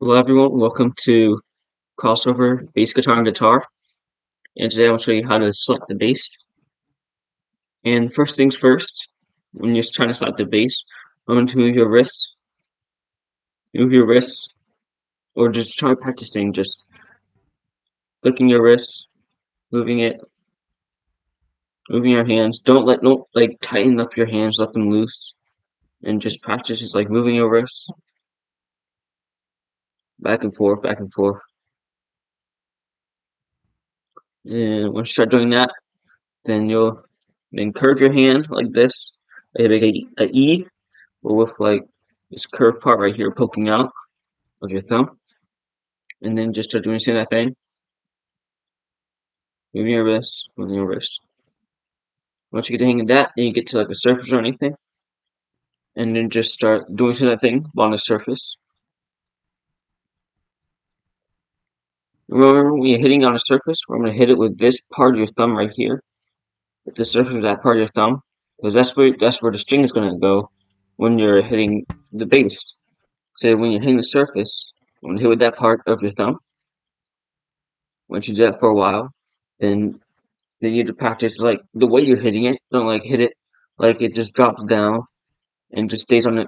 Hello everyone, welcome to Crossover Bass Guitar and Guitar. And today I'll show you how to select the bass. And first things first, when you're trying to select the bass, I'm going to move your wrists, or just try practicing, just flicking your wrists, moving it, moving your hands. Don't like tighten up your hands, let them loose, and just practice just like moving your wrists back and forth, back and forth. And once you start doing that, then curve your hand like this, like a E, but with like this curved part right here poking out of your thumb. And then just start doing the same thing. Moving your wrist, moving your wrist. Once you get the hang of that, then you get to like a surface or anything. And then just start doing that thing on the surface. Remember, when you're hitting on a surface, we're going to hit it with this part of your thumb right here. With the surface of that part of your thumb. Because that's where the string is going to go when you're hitting the bass. So when you're hitting the surface, you want to hit with that part of your thumb. Once you do that for a while, then you need to practice like the way you're hitting it. Don't like hit it like it just drops down and just stays on your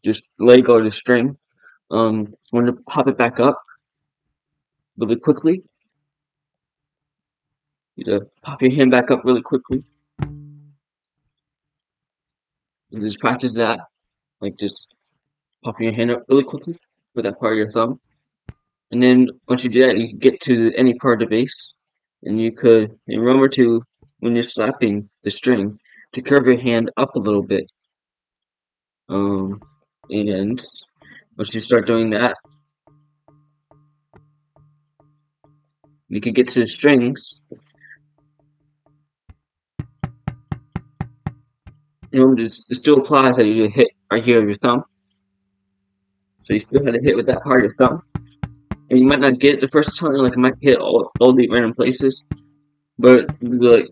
just leg or the string. When to pop it back up really quickly. You to pop your hand back up really quickly. And just practice that. Like just popping your hand up really quickly with that part of your thumb. And then once you do that, you can get to any part of the bass. And remember to, when you're slapping the string, to curve your hand up a little bit. And once you start doing that, you can get to the strings. It still applies that you hit right here with your thumb. So you still have to hit with that part of your thumb. And you might not get it the first time, like it might hit all the random places. But like,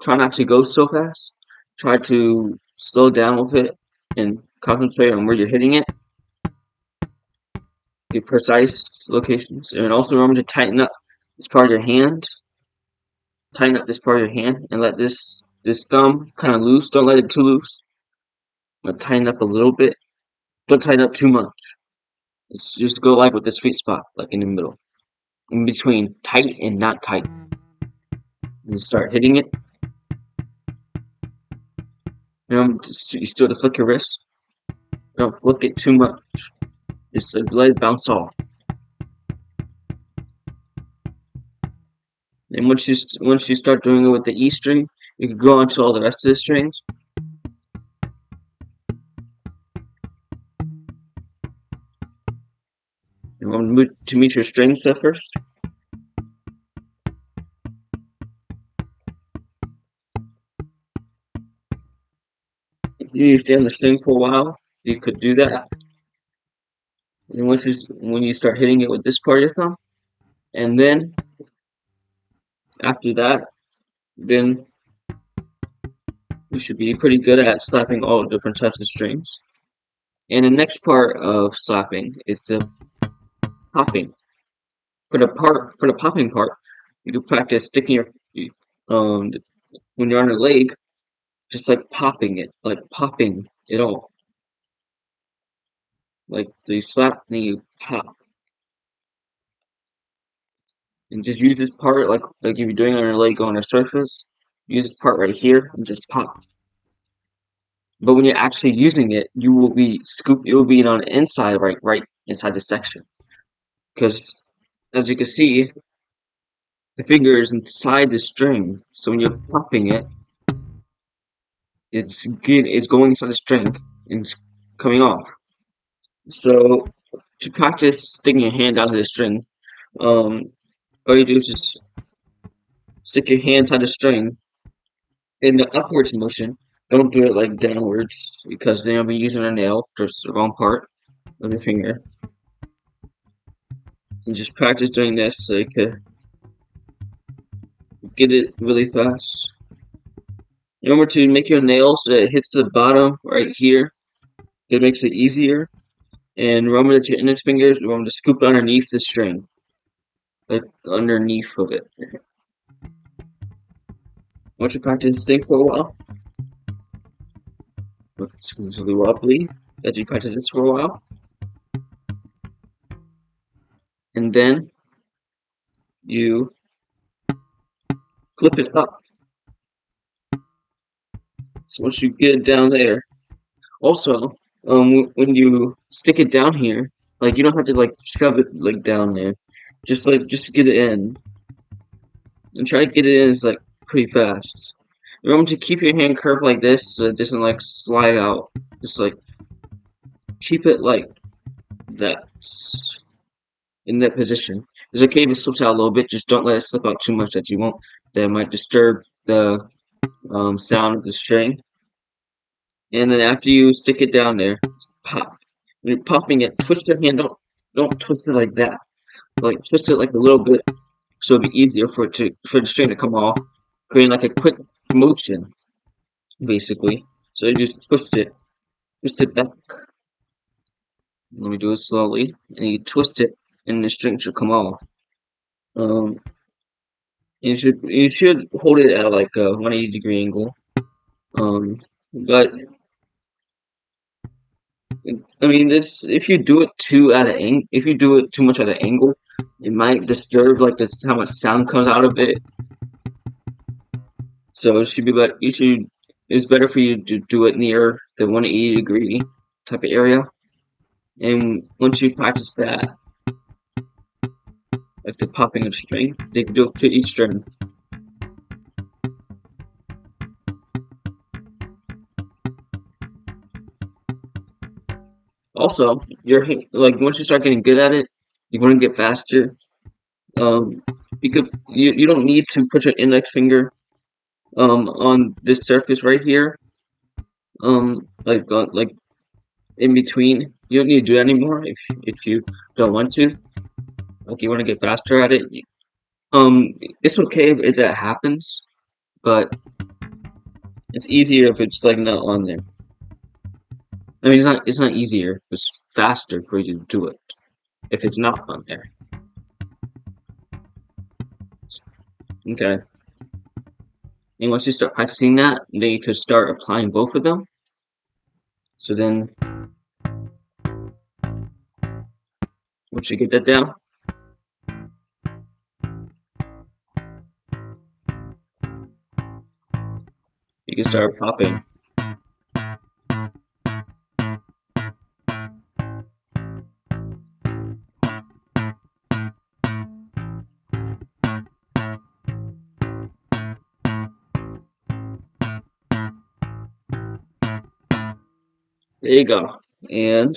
try not to go so fast. Try to slow down with it and concentrate on where you're hitting it. Get precise locations. And also remember to tighten up this part of your hand. Tighten up this part of your hand and let this thumb kind of loose. Don't let it too loose. But tighten up a little bit. Don't tighten up too much. It's just go like with the sweet spot, like in the middle. In between tight and not tight. And start hitting it. You still have to flick your wrist. Don't flick it too much. Just let it bounce off. And once you start doing it with the E string, you can go on to all the rest of the strings. You want to meet your string set first. If you need to stay on the string for a while, you could do that. And when you start hitting it with this part of your thumb, and then after that, then you should be pretty good at slapping all different types of strings. And the next part of slapping is the popping. For the popping part, you can practice sticking your when you're on a leg, just like popping it off. Like you slap and you pop. And just use this part like if you're doing it on your leg on a surface, use this part right here and just pop. But when you're actually using it, you will be on the inside, right inside the section. Because as you can see, the finger is inside the string. So when you're popping it, it's going inside the string and it's coming off. So to practice sticking your hand out of the string, all you do is just stick your hand inside the string in the upwards motion. Don't do it like downwards because then you'll be using a nail. That's the wrong part of your finger. And just practice doing this so you can get it really fast. Remember to make your nail so that it hits the bottom right here. It makes it easier. And remember that your index fingers, remember to scoop underneath the string, like underneath of it. Once you practice this thing for a while, it's really wobbly. That you practice this for a while, and then you flip it up. So once you get it down there, also, when you stick it down here, like you don't have to like shove it like down there, just get it in, and try to get it in is like pretty fast. Remember to keep your hand curved like this, so it doesn't like slide out. Just like keep it like that in that position. It's okay if it slips out a little bit. Just don't let it slip out too much that you won't. That might disturb the sound of the string. And then after you stick it down there, pop. When you're popping it, twist your hand. Don't twist it like that. Like twist it like a little bit, so it'll be easier for the string to come off, creating like a quick motion, basically. So you just twist it back. Let me do it slowly, and you twist it, and the string should come off. Um, you should hold it at like a 180-degree angle. But I mean, this if you do it if you do it too much at an angle, it might disturb like this how much sound comes out of it. So it should be better. It's better for you to do it near the 180-degree type of area. And once you practice that, like the popping of the string, they can do it for each string. Also, like once you start getting good at it, you want to get faster. You don't need to put your index finger on this surface right here. Like in between. You don't need to do that anymore if you don't want to. Like you want to get faster at it. It's okay if that happens, but it's easier if it's like not on there. I mean, it's not easier. It's faster for you to do it if it's not on there. Okay. And once you start practicing that, then you could start applying both of them. So then, once you get that down, you can start popping. There you go. And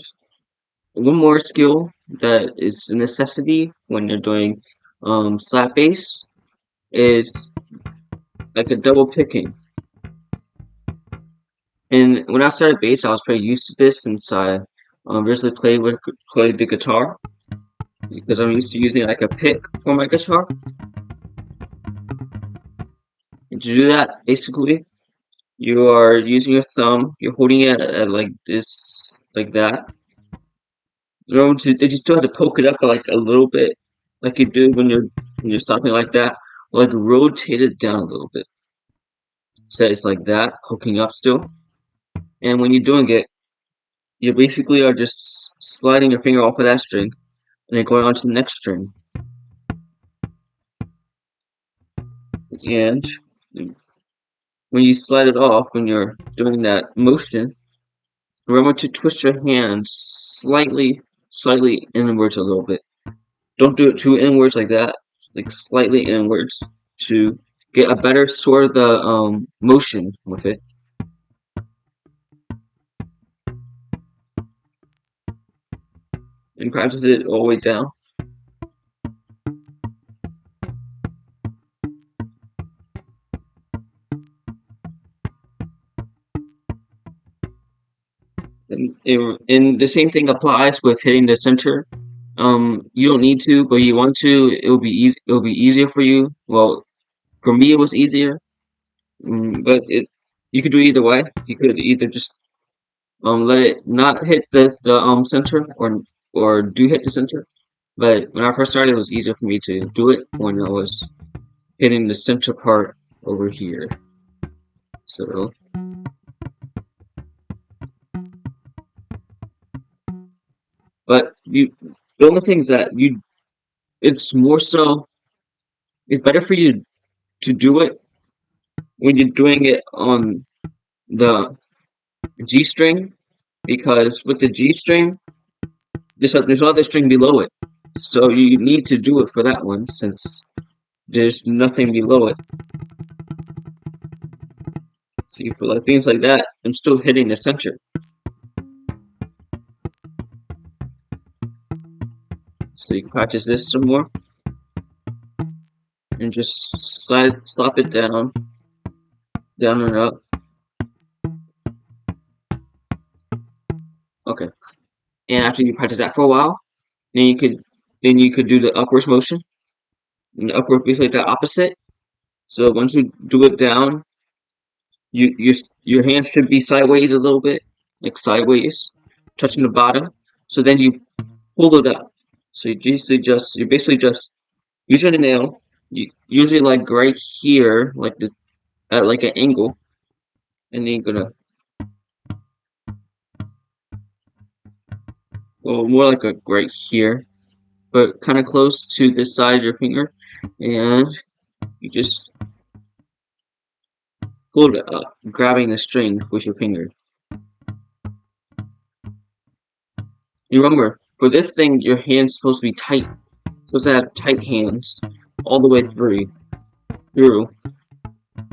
one more skill that is a necessity when you're doing slap bass is like a double picking. And when I started bass, I was pretty used to this since I originally played the guitar because I'm used to using like a pick for my guitar. And to do that, basically, you are using your thumb. You're holding it at like this, like that. They just still have to poke it up like a little bit, like you do when you're stopping like that. Like rotate it down a little bit, so it's like that, poking up still. And when you're doing it, you basically are just sliding your finger off of that string and then going on to the next string. And when you slide it off, when you're doing that motion, remember to twist your hands slightly inwards a little bit. Don't do it too inwards like that, like slightly inwards to get a better sort of the motion with it. And practice it all the way down. And the same thing applies with hitting the center. You don't need to, but you want to. It'll be easy. It'll be easier for you. Well, for me, it was easier. But you could do either way. You could either just let it not hit the center or do hit the center. But when I first started, it was easier for me to do it when I was hitting the center part over here. So, but the only thing is that it's more so, it's better for you to do it when you're doing it on the G string, because with the G string, there's no other string below it. So you need to do it for that one since there's nothing below it. See, for like things like that, I'm still hitting the center. So you can practice this some more and just slap it down and up. Okay. And after you practice that for a while, then you could do the upwards motion. And the upward basically the opposite. So once you do it down, your hands should be sideways a little bit, like sideways, touching the bottom. So then you pull it up. So you're basically just using a nail, usually like right here, like this at like an angle, and then you're gonna, well, more like a right here, but kind of close to this side of your finger, and you just pull it up, grabbing the string with your finger. You remember, for this thing, your hand's supposed to be tight. Supposed to have tight hands all the way through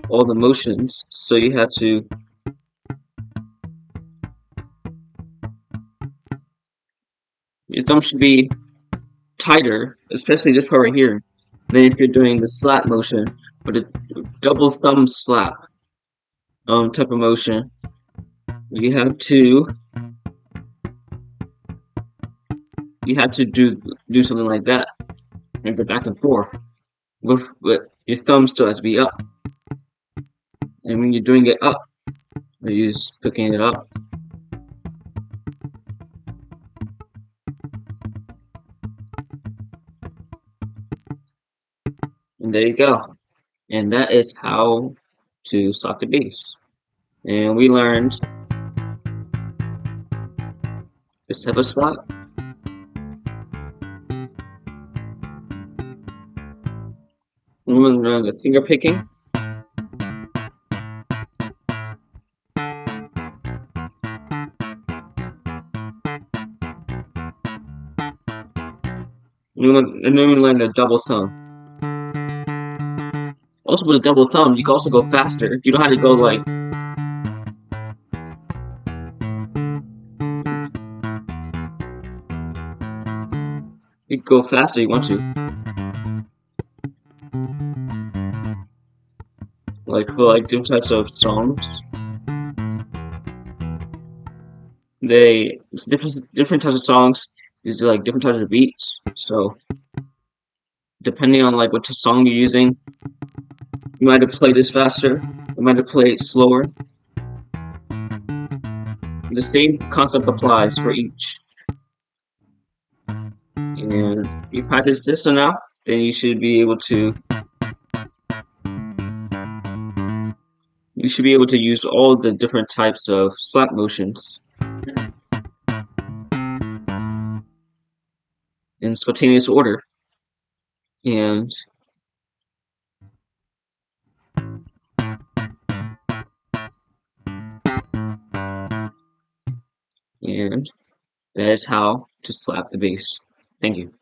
all the motions. So you have to, your thumb should be tighter, especially this part right here, than if you're doing the slap motion, but a double thumb slap type of motion. You have to do something like that and go back and forth. But your thumb still has to be up. And when you're doing it up, you're just picking it up. And there you go. And that is how to slap the bass. And we learned this type of slap. And we learned the finger picking. And then we learned the double thumb. Also with a double thumb, you can also go faster. You don't have to go like, you can go faster if you want to. Like for like different types of songs. It's different types of songs use like different types of beats. So depending on like what song you're using, you might have played this faster, you might have played slower. The same concept applies for each. And if you practice this enough, then you should be able to use all the different types of slap motions in spontaneous order. And that is how to slap the bass. Thank you.